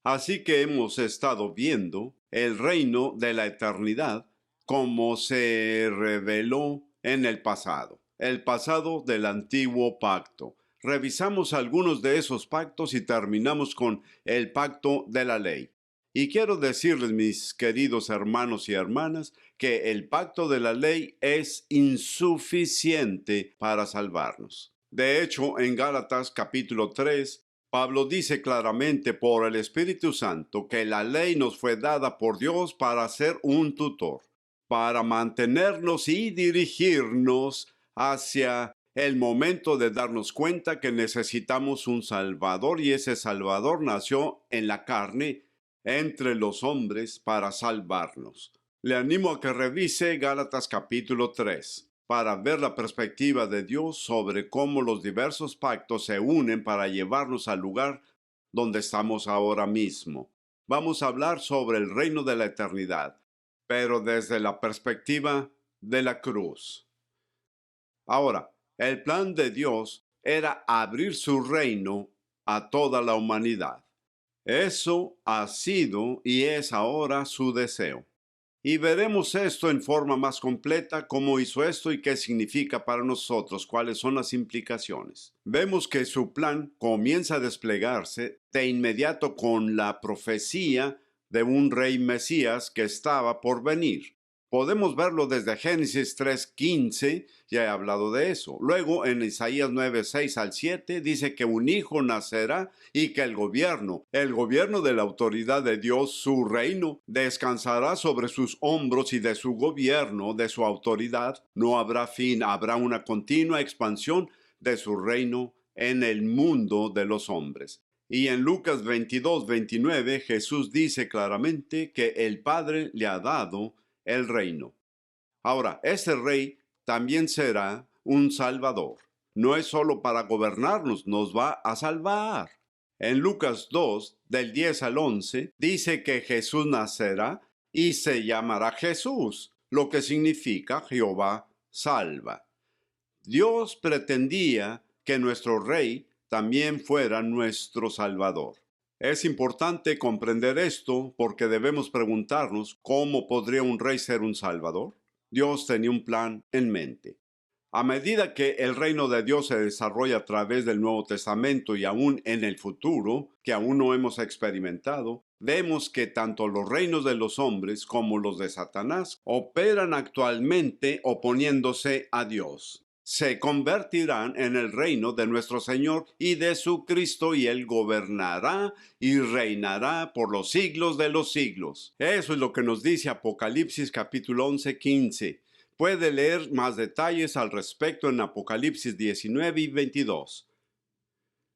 Así que hemos estado viendo el reino de la eternidad como se reveló en el pasado del antiguo pacto. Revisamos algunos de esos pactos y terminamos con el pacto de la ley. Y quiero decirles, mis queridos hermanos y hermanas, que el pacto de la ley es insuficiente para salvarnos. De hecho, en Gálatas capítulo 3, Pablo dice claramente por el Espíritu Santo que la ley nos fue dada por Dios para ser un tutor, para mantenernos y dirigirnos hacia el momento de darnos cuenta que necesitamos un Salvador, y ese Salvador nació en la carne entre los hombres para salvarnos. Le animo a que revise Gálatas capítulo 3 para ver la perspectiva de Dios sobre cómo los diversos pactos se unen para llevarnos al lugar donde estamos ahora mismo. Vamos a hablar sobre el reino de la eternidad, pero desde la perspectiva de la cruz. Ahora, el plan de Dios era abrir su reino a toda la humanidad. Eso ha sido y es ahora su deseo. Y veremos esto en forma más completa, cómo hizo esto y qué significa para nosotros, cuáles son las implicaciones. Vemos que su plan comienza a desplegarse de inmediato con la profecía de un rey Mesías que estaba por venir. Podemos verlo desde Génesis 3:15, ya he hablado de eso. Luego en Isaías 9:6 al 7 dice que un hijo nacerá y que el gobierno de la autoridad de Dios, su reino, descansará sobre sus hombros, y de su gobierno, de su autoridad, no habrá fin, habrá una continua expansión de su reino en el mundo de los hombres. Y en Lucas 22:29 Jesús dice claramente que el Padre le ha dado el reino. Ahora, ese rey también será un salvador. No es solo para gobernarnos, nos va a salvar. En Lucas 2, del 10 al 11, dice que Jesús nacerá y se llamará Jesús, lo que significa Jehová salva. Dios pretendía que nuestro rey también fuera nuestro salvador. Es importante comprender esto porque debemos preguntarnos cómo podría un rey ser un salvador. Dios tenía un plan en mente. A medida que el reino de Dios se desarrolla a través del Nuevo Testamento y aún en el futuro, que aún no hemos experimentado, vemos que tanto los reinos de los hombres como los de Satanás operan actualmente oponiéndose a Dios. Se convertirán en el reino de nuestro Señor y de su Cristo, y Él gobernará y reinará por los siglos de los siglos. Eso es lo que nos dice Apocalipsis capítulo 11:15. Puede leer más detalles al respecto en Apocalipsis 19 y 22.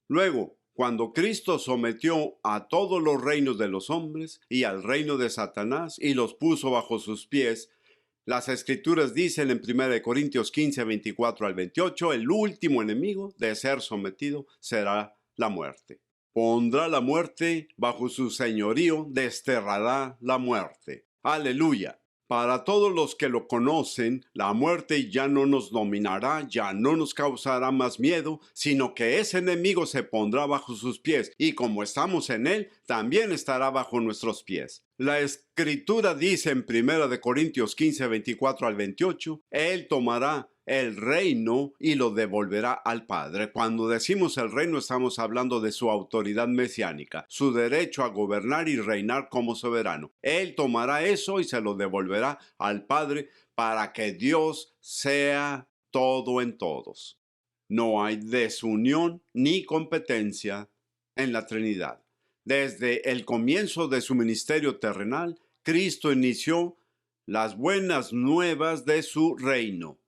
Luego, cuando Cristo sometió a todos los reinos de los hombres y al reino de Satanás y los puso bajo sus pies, las Escrituras dicen en 1 Corintios 15, 24 al 28, el último enemigo de ser sometido será la muerte. Pondrá la muerte bajo su señorío, desterrará la muerte. Aleluya. Para todos los que lo conocen, la muerte ya no nos dominará, ya no nos causará más miedo, sino que ese enemigo se pondrá bajo sus pies, y como estamos en él, también estará bajo nuestros pies. La Escritura dice en 1 Corintios 15, 24 al 28, Él tomará el reino y lo devolverá al Padre. Cuando decimos el reino, estamos hablando de su autoridad mesiánica, su derecho a gobernar y reinar como soberano. Él tomará eso y se lo devolverá al Padre para que Dios sea todo en todos. No hay desunión ni competencia en la Trinidad. Desde el comienzo de su ministerio terrenal, Cristo inició las buenas nuevas de su reino.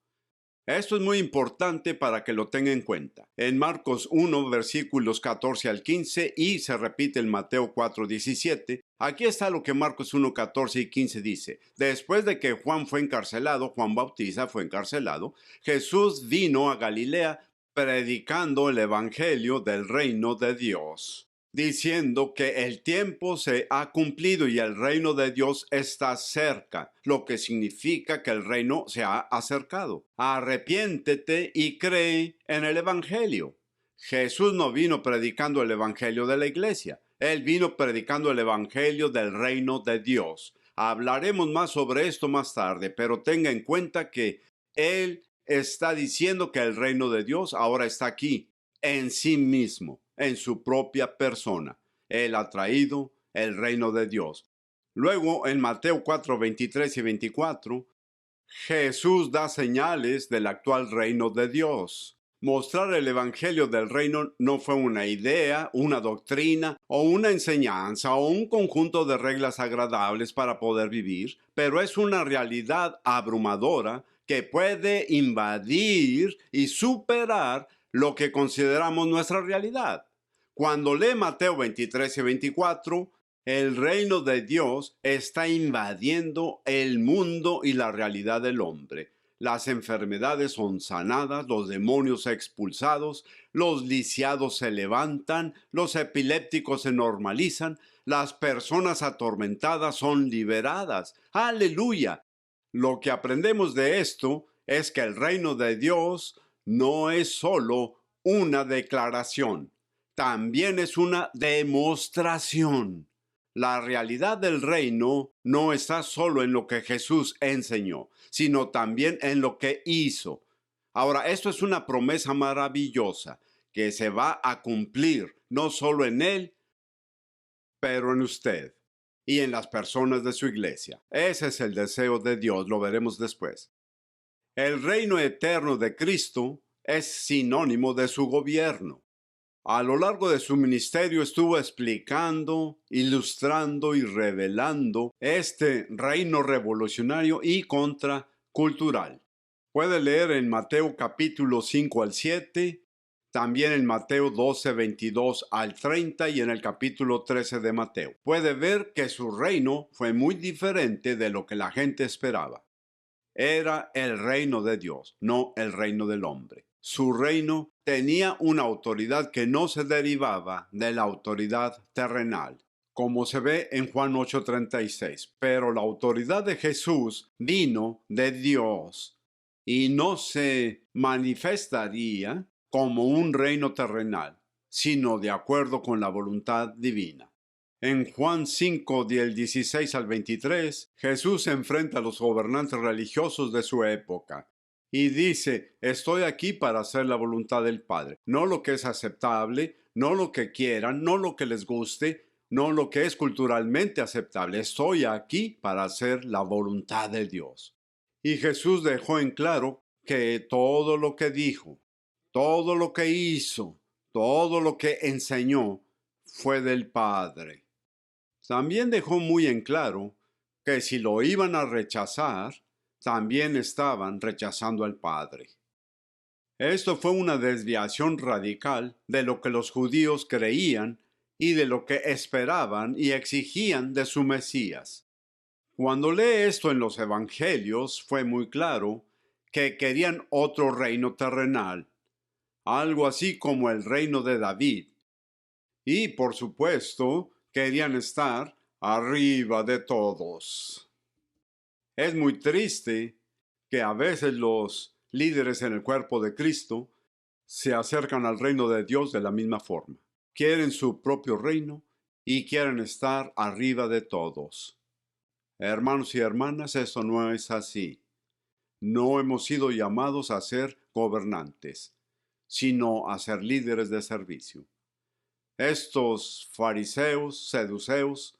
Esto es muy importante para que lo tenga en cuenta. En Marcos 1, versículos 14 al 15, y se repite en Mateo 4, 17, aquí está lo que Marcos 1, 14 y 15 dice. Después de que Juan Bautista fue encarcelado, Jesús vino a Galilea predicando el evangelio del reino de Dios, diciendo que el tiempo se ha cumplido y el reino de Dios está cerca, lo que significa que el reino se ha acercado. Arrepiéntete y cree en el evangelio. Jesús no vino predicando el evangelio de la iglesia. Él vino predicando el evangelio del reino de Dios. Hablaremos más sobre esto más tarde, pero tenga en cuenta que Él está diciendo que el reino de Dios ahora está aquí, en sí mismo, en su propia persona. Él ha traído el reino de Dios. Luego, en Mateo 4, 23 y 24, Jesús da señales del actual reino de Dios. Mostrar el evangelio del reino no fue una idea, una doctrina o una enseñanza o un conjunto de reglas agradables para poder vivir, pero es una realidad abrumadora que puede invadir y superar lo que consideramos nuestra realidad. Cuando lee Mateo 23 y 24, el reino de Dios está invadiendo el mundo y la realidad del hombre. Las enfermedades son sanadas, los demonios expulsados, los lisiados se levantan, los epilépticos se normalizan, las personas atormentadas son liberadas. ¡Aleluya! Lo que aprendemos de esto es que el reino de Dios no es solo una declaración, también es una demostración. La realidad del reino no está solo en lo que Jesús enseñó, sino también en lo que hizo. Ahora, esto es una promesa maravillosa que se va a cumplir no solo en Él, pero en usted y en las personas de su iglesia. Ese es el deseo de Dios, lo veremos después. El reino eterno de Cristo es sinónimo de su gobierno. A lo largo de su ministerio estuvo explicando, ilustrando y revelando este reino revolucionario y contracultural. Puede leer en Mateo capítulo 5 al 7, también en Mateo 12, 22 al 30 y en el capítulo 13 de Mateo. Puede ver que su reino fue muy diferente de lo que la gente esperaba. Era el reino de Dios, no el reino del hombre. Su reino tenía una autoridad que no se derivaba de la autoridad terrenal, como se ve en Juan 8:36. Pero la autoridad de Jesús vino de Dios y no se manifestaría como un reino terrenal, sino de acuerdo con la voluntad divina. En Juan 5, del 16 al 23, Jesús enfrenta a los gobernantes religiosos de su época y dice: estoy aquí para hacer la voluntad del Padre, no lo que es aceptable, no lo que quieran, no lo que les guste, no lo que es culturalmente aceptable. Estoy aquí para hacer la voluntad de Dios. Y Jesús dejó en claro que todo lo que dijo, todo lo que hizo, todo lo que enseñó fue del Padre. También dejó muy en claro que si lo iban a rechazar, también estaban rechazando al Padre. Esto fue una desviación radical de lo que los judíos creían y de lo que esperaban y exigían de su Mesías. Cuando lee esto en los Evangelios, fue muy claro que querían otro reino terrenal, algo así como el reino de David. Y, por supuesto, querían estar arriba de todos. Es muy triste que a veces los líderes en el cuerpo de Cristo se acercan al reino de Dios de la misma forma. Quieren su propio reino y quieren estar arriba de todos. Hermanos y hermanas, eso no es así. No hemos sido llamados a ser gobernantes, sino a ser líderes de servicio. Estos fariseos, seduceos,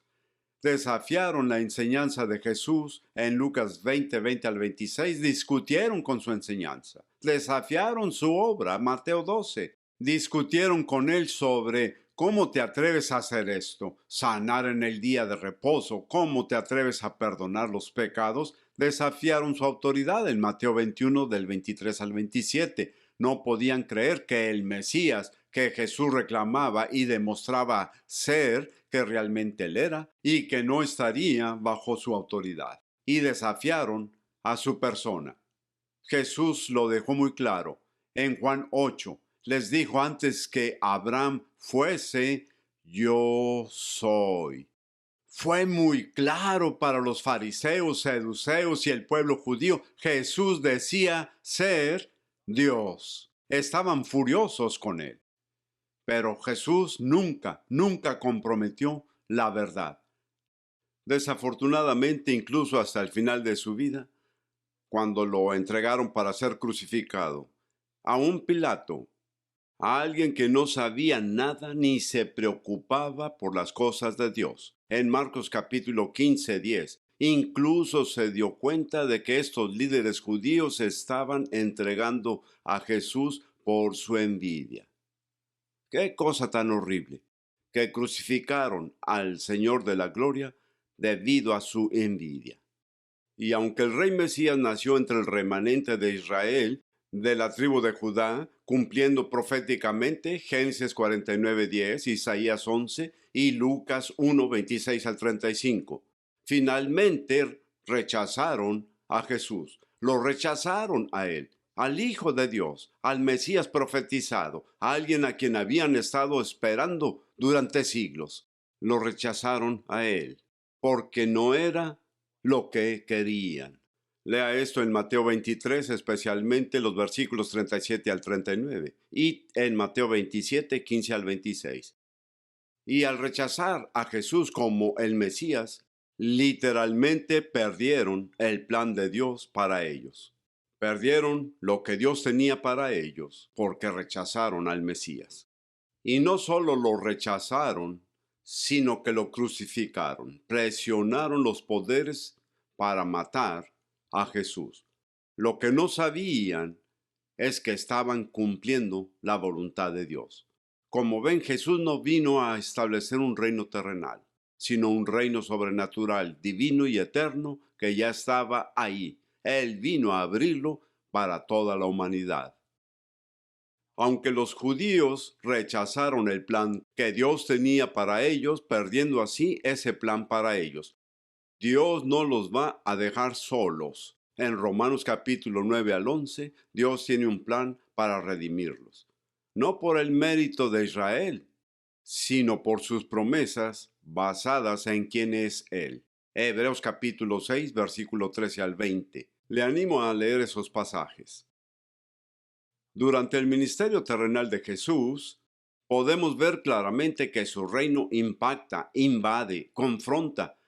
desafiaron la enseñanza de Jesús en Lucas 20, 20 al 26, discutieron con su enseñanza, desafiaron su obra, Mateo 12, discutieron con él sobre cómo te atreves a hacer esto, sanar en el día de reposo, cómo te atreves a perdonar los pecados, desafiaron su autoridad en Mateo 21 del 23 al 27. No podían creer que el Mesías que Jesús reclamaba y demostraba ser, que realmente él era, y que no estaría bajo su autoridad. Y desafiaron a su persona. Jesús lo dejó muy claro. En Juan 8 les dijo: antes que Abraham fuese, yo soy. Fue muy claro para los fariseos, seduceos y el pueblo judío. Jesús decía ser Dios. Estaban furiosos con él. Pero Jesús nunca comprometió la verdad. Desafortunadamente, incluso hasta el final de su vida, cuando lo entregaron para ser crucificado, a un Pilato, a alguien que no sabía nada ni se preocupaba por las cosas de Dios. En Marcos capítulo 15:10, incluso se dio cuenta de que estos líderes judíos estaban entregando a Jesús por su envidia. Qué cosa tan horrible, que crucificaron al Señor de la Gloria debido a su envidia. Y aunque el rey Mesías nació entre el remanente de Israel, de la tribu de Judá, cumpliendo proféticamente Génesis 49:10, Isaías 11 y Lucas 1:26 al 35, finalmente rechazaron a Jesús, lo rechazaron a él, al Hijo de Dios, al Mesías profetizado, a alguien a quien habían estado esperando durante siglos. Lo rechazaron a él, porque no era lo que querían. Lea esto en Mateo 23, especialmente los versículos 37 al 39, y en Mateo 27, 15 al 26. Y al rechazar a Jesús como el Mesías, literalmente perdieron el plan de Dios para ellos. Perdieron lo que Dios tenía para ellos porque rechazaron al Mesías. Y no solo lo rechazaron, sino que lo crucificaron. Presionaron los poderes para matar a Jesús. Lo que no sabían es que estaban cumpliendo la voluntad de Dios. Como ven, Jesús no vino a establecer un reino terrenal, sino un reino sobrenatural, divino y eterno que ya estaba ahí. Él vino a abrirlo para toda la humanidad. Aunque los judíos rechazaron el plan que Dios tenía para ellos, perdiendo así ese plan para ellos, Dios no los va a dejar solos. En Romanos capítulo 9 al 11, Dios tiene un plan para redimirlos. No por el mérito de Israel, sino por sus promesas basadas en quién es Él. Hebreos capítulo 6, versículo 13 al 20. Le animo a leer esos pasajes. Durante el ministerio terrenal de Jesús, podemos ver claramente que su reino impacta, invade, confronta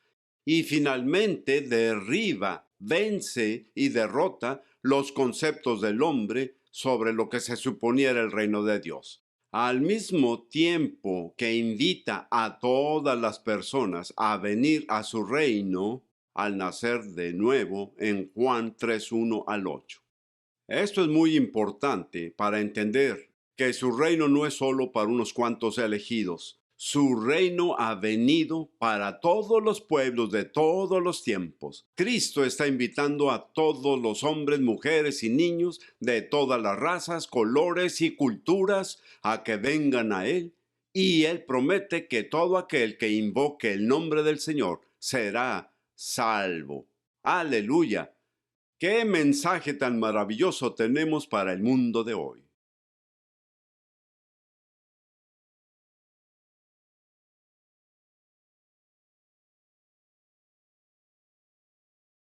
y finalmente derriba, vence y derrota los conceptos del hombre sobre lo que se suponía era el reino de Dios. Al mismo tiempo que invita a todas las personas a venir a su reino al nacer de nuevo en Juan 3:1 al 8. Esto es muy importante para entender que su reino no es solo para unos cuantos elegidos. Su reino ha venido para todos los pueblos de todos los tiempos. Cristo está invitando a todos los hombres, mujeres y niños de todas las razas, colores y culturas a que vengan a Él. Y Él promete que todo aquel que invoque el nombre del Señor será salvo. ¡Aleluya! ¡Qué mensaje tan maravilloso tenemos para el mundo de hoy!